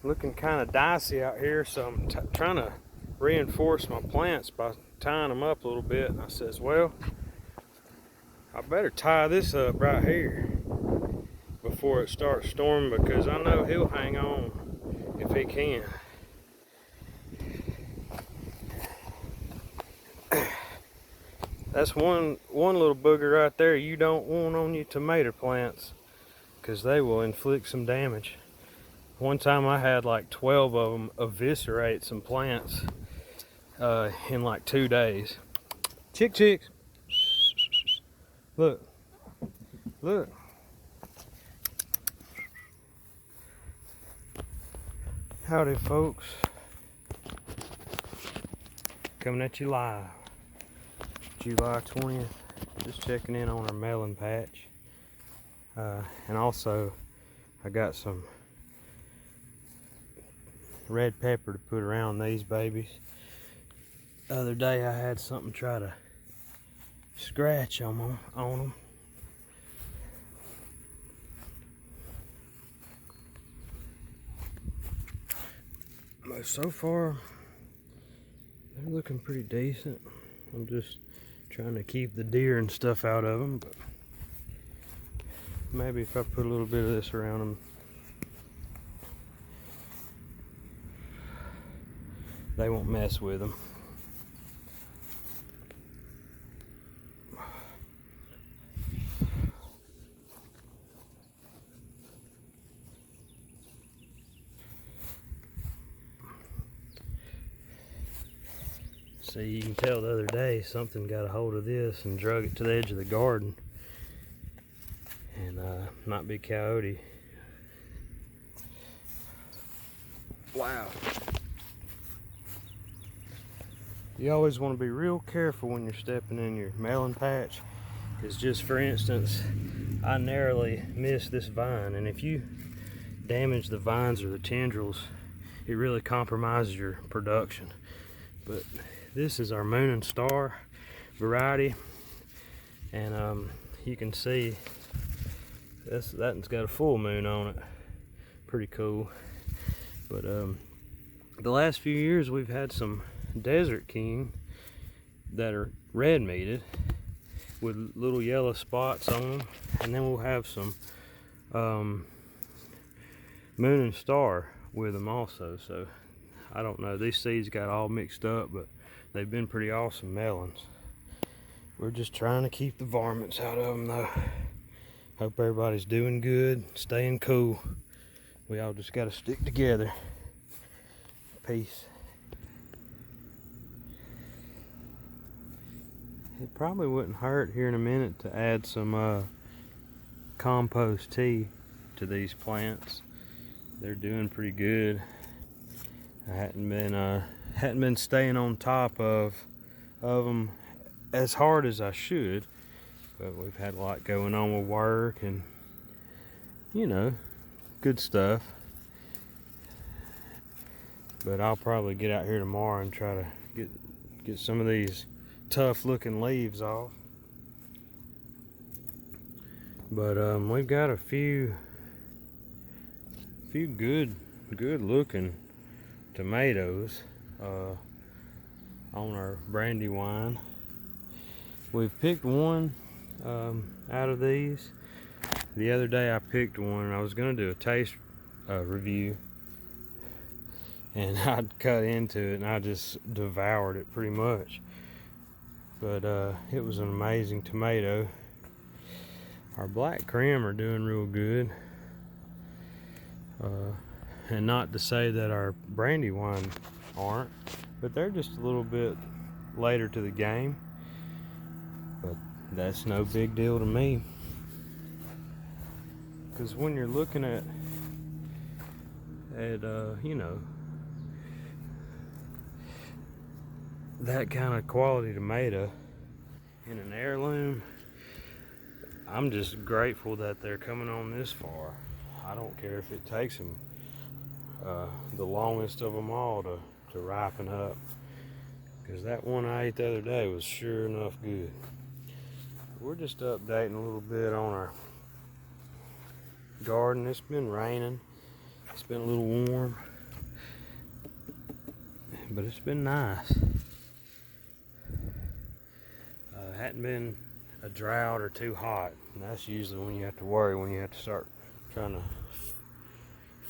looking kind of dicey out here, so I'm trying to reinforce my plants by tying them up a little bit. And I says, well, I better tie this up right here before it starts storming, because I know he'll hang on if he can. That's one little booger right there you don't want on your tomato plants, because they will inflict some damage. One time I had like 12 of them eviscerate some plants in like 2 days. Chicks. Look. Howdy, folks. Coming at you live. July 20th. Just checking in on our melon patch. And also, I got some red pepper to put around these babies. The other day I had something try to scratch on them. But so far, they're looking pretty decent. I'm just trying to keep the deer and stuff out of them, but maybe if I put a little bit of this around them, they won't mess with them. See, you can tell the other day something got a hold of this and drug it to the edge of the garden. And might be coyote. Wow. You always want to be real careful when you're stepping in your melon patch, because just for instance, I narrowly missed this vine, and if you damage the vines or the tendrils, it really compromises your production. But this is our Moon and Star variety, and you can see that one's got a full moon on it. Pretty cool. But the last few years we've had some Desert King that are red meated with little yellow spots on them, and then we'll have some Moon and Star with them also. So I don't know, these seeds got all mixed up, but they've been pretty awesome melons. We're just trying to keep the varmints out of them though. Hope everybody's doing good, staying cool. We all just gotta stick together. Peace. It probably wouldn't hurt here in a minute to add some compost tea to these plants. They're doing pretty good. I hadn't been staying on top of them as hard as I should, but we've had a lot going on with work and, you know, good stuff. But I'll probably get out here tomorrow and try to get some of these tough looking leaves off. But we've got a few good looking tomatoes on our Brandywine. We've picked one out of these. The other day I picked one and I was going to do a taste review, and I'd cut into it and I just devoured it pretty much. But it was an amazing tomato. Our black Krim are doing real good. And not to say that our Brandywine aren't, but they're just a little bit later to the game. But that's no big deal to me. Because when you're looking at you know, that kind of quality tomato in an heirloom, I'm just grateful that they're coming on this far. I don't care if it takes them the longest of them all to ripen up, because that one I ate the other day was sure enough good. We're just updating a little bit on our garden. It's been raining, it's been a little warm, but it's been nice. Hadn't been a drought or too hot, and that's usually when you have to worry, when you have to start trying to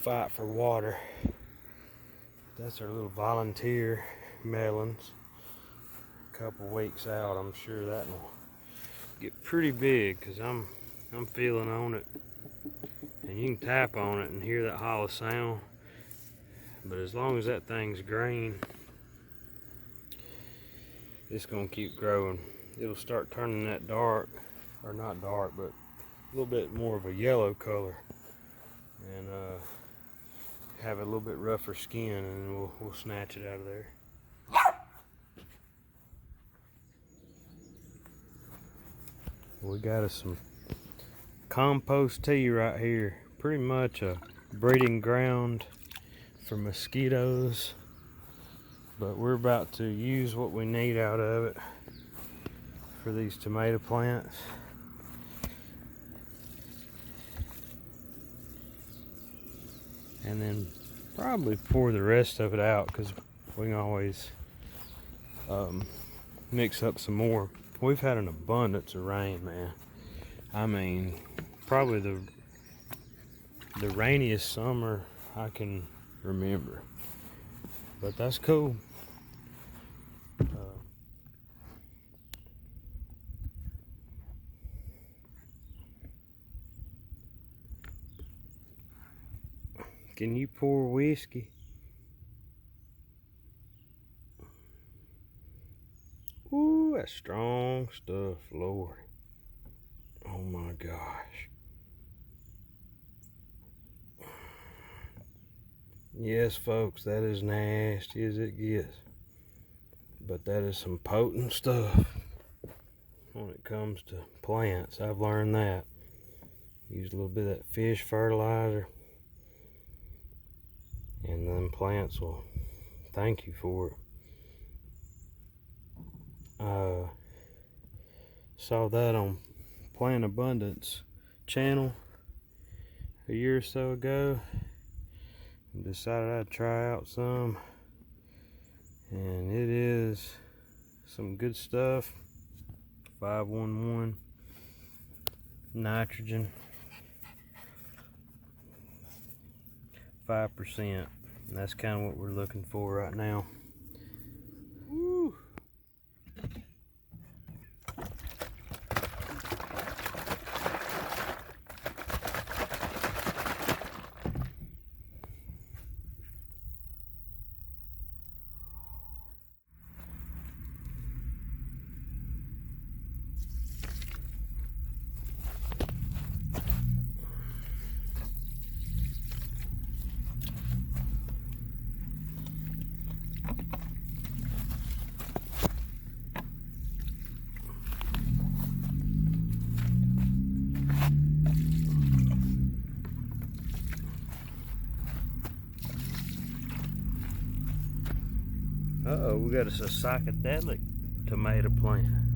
fight for water. That's our little volunteer melons. A couple weeks out, I'm sure that will get pretty big, because I'm feeling on it, and you can tap on it and hear that hollow sound. But as long as that thing's green, it's gonna keep growing. It'll start turning that dark, or not dark, but a little bit more of a yellow color, and have a little bit rougher skin, and we'll snatch it out of there. We got us some compost tea right here. Pretty much a breeding ground for mosquitoes, but we're about to use what we need out of it for these tomato plants. And then probably pour the rest of it out, because we can always mix up some more. We've had an abundance of rain, man. I mean, probably the rainiest summer I can remember. But that's cool. Can you pour whiskey? Ooh, that's strong stuff, Lord. Oh my gosh. Yes, folks, that is nasty as it gets. But that is some potent stuff when it comes to plants. I've learned that. Use a little bit of that fish fertilizer, and then plants will thank you for it. Saw that on Plant Abundance channel a year or so ago, and decided I'd try out some, and it is some good stuff. 511 nitrogen, 5%, and that's kind of what we're looking for right now. Woo. Uh-oh, we got us a psychedelic tomato plant.